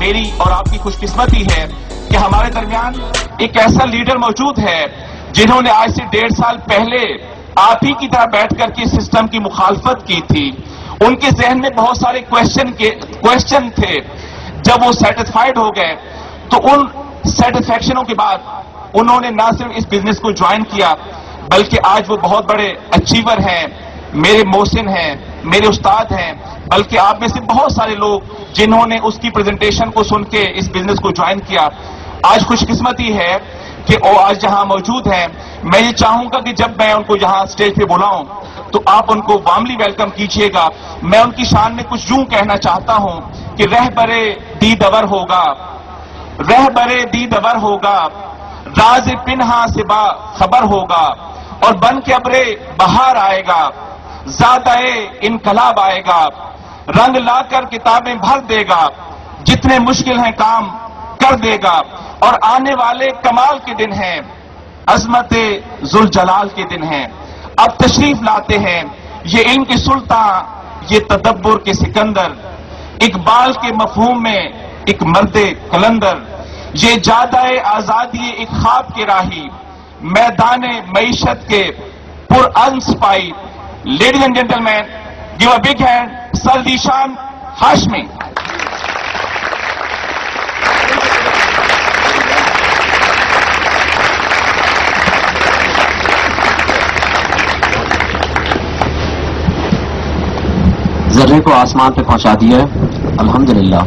میری اور آپ کی خوش قسمتی ہے کہ ہمارے درمیان ایک ایسا لیڈر موجود ہے جنہوں نے آج سے 1.5 سال پہلے آپ ہی کی طرح بیٹھ کر کے سسٹم کی مخالفت کی تھی. ان کے ذہن میں بہت سارے کوشچن تھے. جب وہ سیٹسفائیڈ ہو گئے تو ان سیٹسفیکشنوں کے بعد انہوں نے نہ صرف اس بزنس کو جوائن کیا بلکہ آج وہ بہت بڑے اچیور ہیں, میرے محسن ہیں, میرے استاد ہیں, بلکہ آپ میں سے بہت سارے لوگ جنہوں نے اس کی پریزنٹیشن کو سن کے اس بزنس کو جوائن کیا. آج خوش قسمتی ہے کہ وہ آج جہاں موجود ہیں. میں یہ چاہوں گا کہ جب میں ان کو یہاں اسٹیج پہ بلاؤں تو آپ ان کو وارملی ویلکم کیجئے گا. میں ان کی شان میں کچھ یوں کہنا چاہتا ہوں کہ رہبرے دیدور ہوگا, رہبرے دیدور ہوگا, راز پنہا سے با خبر ہوگا, اور بن کے ابرے بہار آئے گا, زیادہ انقلاب آئے گا, رنگ لا کر کتابیں بھر دے گا, جتنے مشکل ہیں کام کر دے گا, اور آنے والے کمال کے دن ہیں, عظمت ذوالجلال کے دن ہیں. اب تشریف لاتے ہیں یہ علم کے سلطان, یہ تدبر کے سکندر, اقبال کے مفہوم میں ایک مرد کلندر, یہ جادہ آزادی ایک خواب کے راہی, میدان معیشت کے پر سپاہی. Ladies and gentlemen, give a big hand sir Zeeshan Hashmi. ذرے کو آسمان پہ پہنچا دیا ہے الحمدللہ.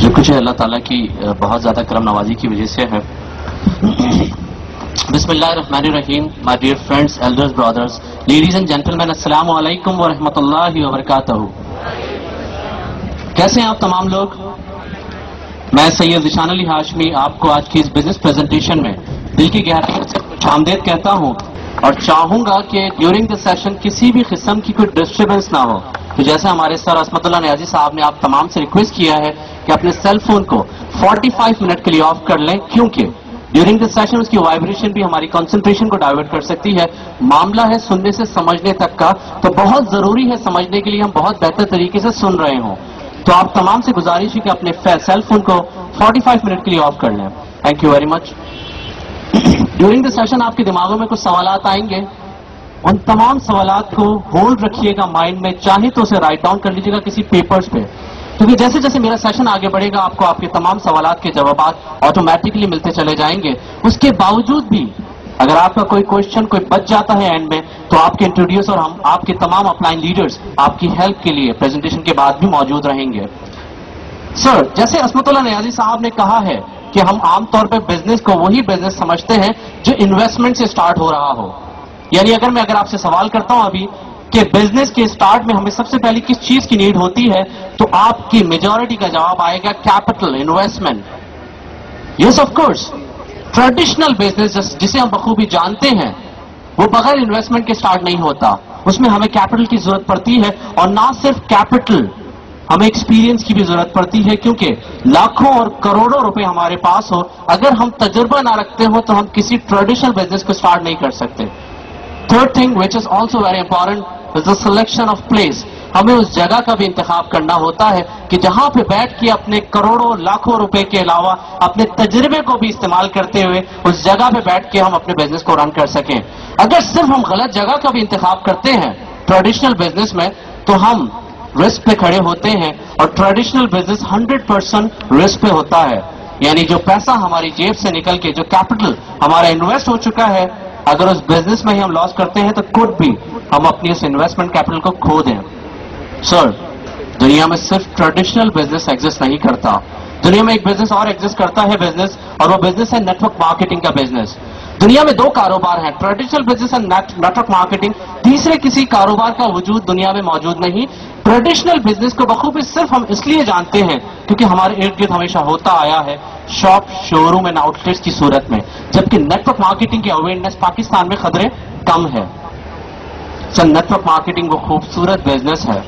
جو کچھ ہے اللہ تعالیٰ کی بہت زیادہ کرم نوازی کی وجہ سے ہے. بسم اللہ الرحمن الرحیم. My dear friends, elders, brothers, ladies and gentleman, السلام علیکم ورحمۃ اللہ وبرکاتہ. کیسے ہیں آپ تمام لوگ؟ میں سید ذیشان علی ہاشمی آپ کو آج کی اس بزنس پریزنٹیشن میں دل کی گہرائیوں سے خوش آمدید کہتا ہوں, اور چاہوں گا کہ ڈیورنگ دا سیشن کسی بھی قسم کی کوئی ڈسٹربنس نہ ہو. تو جیسے ہمارے سر عصمت اللہ نیازی صاحب نے آپ تمام سے ریکویسٹ کیا ہے کہ اپنے سیل فون کو 45 منٹ کے لیے آف کر لیں, کیونکہ ڈیورنگ دا سیشن اس کی وائبریشن بھی ہماری کنسنٹریشن کو ڈائیورٹ کر سکتی ہے. معاملہ ہے سننے سے سمجھنے تک کا, تو بہت ضروری ہے سمجھنے کے لیے ہم بہت بہتر طریقے سے سن رہے ہوں. تو آپ تمام سے گزارش ہے کہ اپنے سیل فون کو 45 منٹ کے لیے آف کر لیں. Thank you very much. During the session آپ کے دماغوں میں کچھ سوالات آئیں گے. ان تمام سوالات کو ہولڈ رکھیے گا مائنڈ میں, چاہے تو اسے رائٹ ڈاؤن کر لیجیے گا کسی پیپرز پہ, کیونکہ جیسے جیسے میرا سیشن آگے بڑھے گا آپ کو آپ کے تمام سوالات کے جوابات آٹومیٹکلی ملتے چلے جائیں گے. اس کے باوجود بھی اگر آپ کا کوئی کوشچن کوئی بچ جاتا ہے اینڈ میں, تو آپ کے انٹروڈیوس اور ہم آپ کے تمام اپ لائن لیڈرز آپ کی ہیلپ کے لیے پریزنٹیشن کے بعد بھی موجود رہیں گے. سر, جیسے عصمت اللہ نیازی صاحب نے کہا ہے کہ ہم عام طور پہ بزنس کو وہی بزنس سمجھتے ہیں جو انویسٹمنٹ سے سٹارٹ ہو رہا ہو. یعنی اگر آپ سے سوال کرتا ہوں ابھی کہ بزنس کے سٹارٹ میں ہمیں سب سے پہلی کس چیز کی نیڈ ہوتی ہے, تو آپ کی میجورٹی کا جواب آئے گا capital, investment. Yes of course, traditional business جسے ہم بخوبی جانتے ہیں وہ بغیر انویسٹمنٹ کے سٹارٹ نہیں ہوتا. اس میں ہمیں کیپٹل کی ضرورت پڑتی ہے, اور نہ صرف کیپٹل, ہمیں ایکسپیرینس کی بھی ضرورت پڑتی ہے, کیونکہ لاکھوں اور کروڑوں روپے ہمارے پاس ہو, اگر ہم تجربہ نہ رکھتے ہو تو ہم کسی ٹریڈیشنل بزنس کو سٹارٹ نہیں کر سکتے. Third thing which is also very important is the selection of place. ہمیں اس جگہ کا بھی انتخاب کرنا ہوتا ہے کہ جہاں پہ بیٹھ کے اپنے کروڑوں لاکھوں روپے کے علاوہ اپنے تجربے کو بھی استعمال کرتے ہوئے اس جگہ پہ بیٹھ کے ہم اپنے بزنس کو رن کر سکیں. اگر صرف ہم غلط جگہ کا بھی انتخاب کرتے ہیں ٹریڈیشنل بزنس میں, تو ہم رسک پہ کھڑے ہوتے ہیں, اور ٹریڈیشنل بزنس 100% رسک پہ ہوتا ہے. یعنی جو پیسہ ہماری جیب سے نکل کے, جو کیپٹل ہمارا انویسٹ ہو چکا ہے, اگر اس بزنس میں ہی ہم لاس کرتے ہیں تو کوڈ بھی ہم اپنی اس انویسٹمنٹ کیپٹل کو کھو دیں. سر, دنیا میں صرف ٹریڈیشنل بزنس ایگزسٹ نہیں کرتا, دنیا میں ایک بزنس اور ایگزسٹ کرتا ہے بزنس, اور وہ بزنس ہے نیٹ ورک مارکیٹنگ کا بزنس. دنیا میں 2 کاروبار ہیں, traditional business and network marketing. تیسرے کسی کاروبار کا وجود دنیا میں موجود نہیں. ٹریڈیشنل بزنس کو بخوبی صرف ہم اس لیے جانتے ہیں کیونکہ ہمارے ارد گرد ہمیشہ ہوتا آیا ہے shop, show room and out let's کی صورت میں, جبکہ نیٹ ورک مارکیٹنگ کی اویئرنیس پاکستان میں قدرے کم ہے. سر, نیٹ ورک مارکیٹنگ وہ خوبصورت بزنس ہے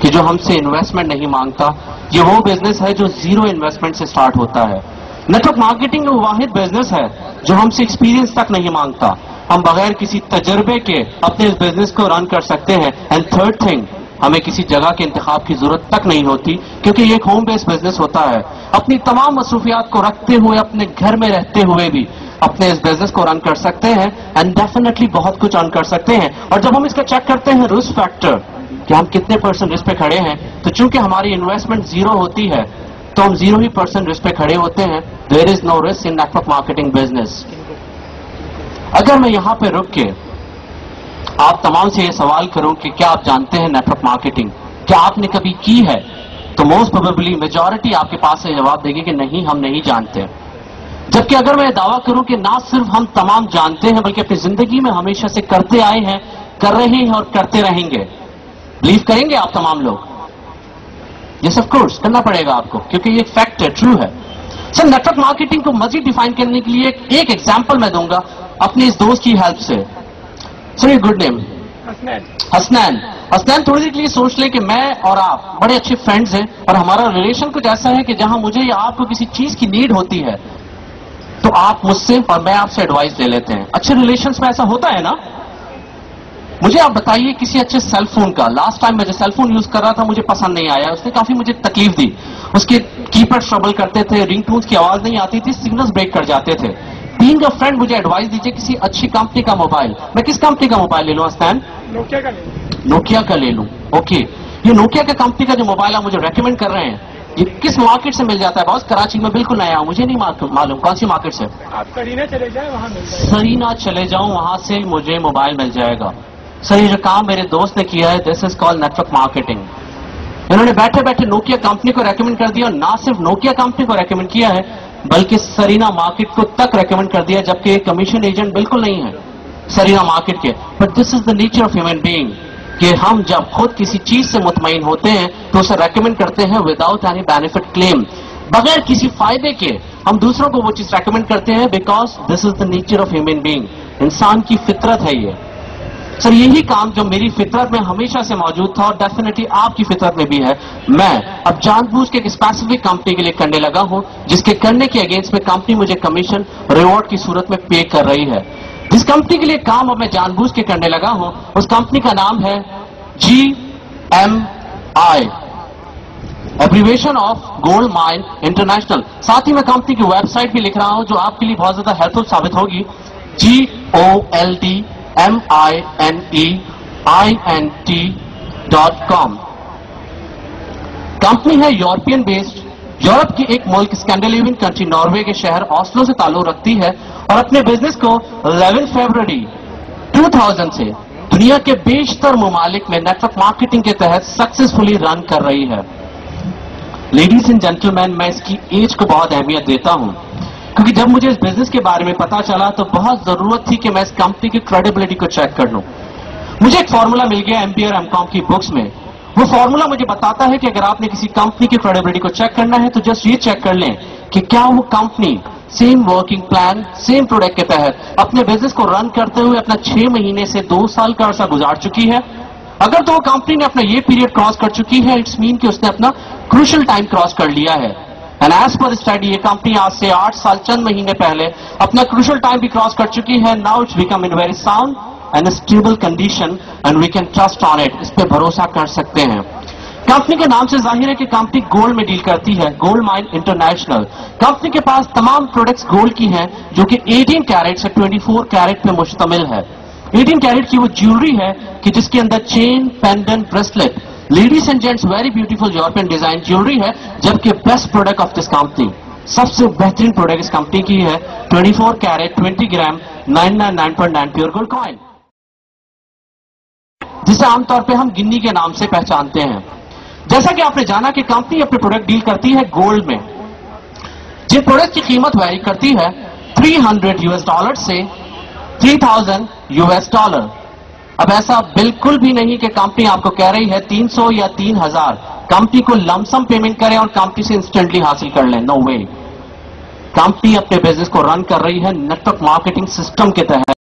کہ جو ہم سے انویسٹمنٹ نہیں مانگتا. یہ وہ بزنس ہے جو زیرو انویسٹمنٹ سے سٹارٹ ہوتا ہے. نیٹ ورک مارکیٹنگ وہ واحد بزنس ہے جو ہم سے ایکسپیرینس تک نہیں مانگتا. ہم بغیر کسی تجربے کے اپنے اس بزنس کو رن کر سکتے ہیں. اینڈ تھرڈ تھنگ, ہمیں کسی جگہ کے انتخاب کی ضرورت تک نہیں ہوتی کیونکہ یہ ایک ہوم بیس بزنس ہوتا ہے. اپنی تمام مصروفیات کو رکھتے ہوئے اپنے گھر میں رہتے ہوئے بھی اپنے اس بزنس کو رن کر سکتے ہیں اینڈ ڈیفینیٹلی بہت کچھ ارن کر سکتے ہیں. اور جب ہم اس کا چیک کرتے ہیں رسک فیکٹر کہ ہم کتنے پرسنٹ رسک پہ کھڑے ہیں, تو چونکہ ہماری انویسٹمنٹ زیرو ہوتی ہے تو ہم 0% رسک پہ کھڑے ہوتے ہیں. دیر از نو رسک ان نیٹ ورک مارکیٹنگ بزنس. اگر میں یہاں پہ رک کے آپ تمام سے یہ سوال کروں کہ کیا آپ جانتے ہیں نیٹ ورک مارکیٹنگ, کیا آپ نے کبھی کی ہے, تو موسٹ پروبیبلی میجورٹی آپ کے پاس سے جواب دے گی کہ نہیں, ہم نہیں جانتے. جبکہ اگر میں دعویٰ کروں کہ نہ صرف ہم تمام جانتے ہیں بلکہ اپنی زندگی میں ہمیشہ سے کرتے آئے ہیں, کر رہے ہیں اور کرتے رہیں گے, بلیو کریں گے آپ تمام لوگ؟ یس آف کورس کرنا پڑے گا آپ کو, کیونکہ یہ فیکٹ ہے, ٹرو ہے. سر نیٹ ورک مارکیٹنگ کو مزید ڈیفائن کرنے کے لیے ایک ایگزامپل میں دوں گا اپنے اس دوست کی ہیلپ سے. سر یہ گڈ نیم حسنین. حسنین تھوڑی دیر کے لیے سوچ لیں کہ میں اور آپ بڑے اچھے فرینڈز ہیں اور ہمارا ریلیشن کچھ ایسا ہے کہ جہاں مجھے یا آپ کو کسی چیز کی نیڈ ہوتی ہے تو آپ مجھ سے اور میں آپ سے ایڈوائس لے لیتے ہیں. اچھے ریلیشنز میں ایسا ہوتا ہے نا. مجھے آپ بتائیے کسی اچھے سیل فون کا, لاسٹ ٹائم میں جو سیل فون یوز کر رہا تھا مجھے پسند نہیں آیا, اس نے کافی مجھے تکلیف دی. اس کے کی پیڈ ٹربل کرتے تھے, رنگ ٹونز کی آواز نہیں آتی تھی, سگنلز بریک کر جاتے تھے. بینگ اے فرینڈ مجھے ایڈوائس دیجیے کسی اچھی کمپنی کا موبائل. میں کس کمپنی کا موبائل لے لوں حسنین؟ نوکیا کا لے لوں. اوکے, یہ نوکیا کا کمپنی کا جو موبائل آپ مجھے ریکمینڈ کر رہے ہیں یہ کس مارکیٹ سے مل جاتا ہے؟ بہت کراچی میں بالکل نیا ہوں, مجھے نہیں معلوم کون سی مارکیٹ سے. آپ سرینا چلے جائیں, وہاں مل جائے. سرینا چلے جاؤں, وہاں سے مجھے موبائل مل جائے گا. سر یہ جو کام میرے دوست نے کیا ہے دس از کال نیٹ ورک مارکیٹنگ. انہوں نے بیٹھے بیٹھے نوکیا کمپنی کو ریکمینڈ کر دیا, اور نہ صرف نوکیا کمپنی کو ریکمینڈ کیا ہے بلکہ سرینا مارکیٹ کو تک ریکمینڈ کر دیا, جبکہ کمیشن ایجنٹ بالکل نہیں ہے سرینا مارکیٹ کے. But this is the nature of human being کہ ہم جب خود کسی چیز سے مطمئن ہوتے ہیں تو اسے ریکمینڈ کرتے ہیں وداؤٹ اینی بینیفٹ کلیم, بغیر کسی فائدے کے ہم دوسروں کو وہ چیز ریکمینڈ کرتے ہیں because this is the nature of human being. انسان کی فطرت ہے یہ. سر یہی کام جو میری فطرت میں ہمیشہ سے موجود تھا اور ڈیفینیٹلی آپ کی فطرت میں بھی ہے, میں اب جان بوجھ کے ایک اسپیسیفک کمپنی کے لیے کرنے لگا ہوں جس کے کرنے کے اگینسٹ میں کمپنی مجھے کمیشن ریوارڈ کی صورت میں پے کر رہی ہے. جس کمپنی کے لیے کام اب میں جان بوجھ کے کرنے لگا ہوں اس کمپنی کا نام ہے GMI, abbreviation of gold mine international. ساتھ ہی میں کمپنی کی ویب سائٹ بھی لکھ رہا ہوں جو آپ کے لیے بہت زیادہ ہیلپ فل ثابت ہوگی, GOLDMINEINT.com. کمپنی ہے یورپین بیسڈ, یورپ کی ایک ملک اسکینڈینیوین کنٹری ناروے کے شہر آسلو سے تعلق رکھتی ہے اور اپنے بزنس کو 11 فروری 2000 سے دنیا کے بیشتر ممالک میں نیٹ ورک مارکیٹنگ کے تحت سکسیسفلی رن کر رہی ہے. لیڈیز اینڈ جینٹلمین, میں اس کی ایج کو بہت اہمیت دیتا ہوں کیونکہ جب مجھے اس بزنس کے بارے میں پتا چلا تو بہت ضرورت تھی کہ میں اس کمپنی کی کریڈیبلٹی کو چیک کر لوں. مجھے ایک فارمولا مل گیا MBA اور MCOM کی بکس میں. وہ فارمولا مجھے بتاتا ہے کہ اگر آپ نے کسی کمپنی کی کریڈیبلٹی کو چیک کرنا ہے تو جسٹ یہ چیک کر لیں کہ کیا وہ company same working plan, same product کے تحت اپنے بزنس کو رن کرتے ہوئے اپنا 6 مہینے سے 2 سال کا عرصہ گزار چکی ہے. اگر تو وہ کمپنی نے اپنا یہ پیریڈ کراس کر چکی ہے, اٹس مین کہ اس نے اپنا کروشل ٹائم کراس کر لیا ہے. اینڈ ایز پر اسٹڈی یہ کمپنی آج سے 8 سال چند مہینے پہلے اپنا کروشل ٹائم بھی کراس کر چکی ہے. Now it's become in very sound and stable condition and we can trust on it. اس پہ بھروسہ کر سکتے ہیں. کمپنی کے نام سے ظاہر ہے کہ کمپنی گولڈ میں ڈیل کرتی ہے, گولڈ مائن انٹرنیشنل. کمپنی کے پاس تمام پروڈکٹس گولڈ کی ہیں جو کہ 18 کیرٹ سے 24 کیرٹ پہ مشتمل ہے. 18 کیرٹ کی وہ جیولری ہے کہ جس کے اندر chain, pendant, bracelet, ladies and gents very beautiful European design jewellery ہے. جبکہ best product of this company, سب سے بہترین پروڈکٹ اس کمپنی کی ہے 24 carat 20 gram 999.9 pure gold coin, جسے عام طور پہ ہم گنی کے نام سے پہچانتے ہیں. جیسا کہ آپ نے جانا کہ کمپنی اپنے پروڈکٹ ڈیل کرتی ہے گولڈ میں, جن پروڈکٹ کی قیمت ویری کرتی ہے $300 سے $3,000. اب ایسا بالکل بھی نہیں کہ کمپنی آپ کو کہہ رہی ہے 300 یا 3000 کمپنی کو لمسم پیمنٹ کریں اور کمپنی سے انسٹنٹلی حاصل کر لیں. نو وے. کمپنی اپنے بزنس کو رن کر رہی ہے نیٹ ورک مارکیٹنگ سسٹم کے تحت.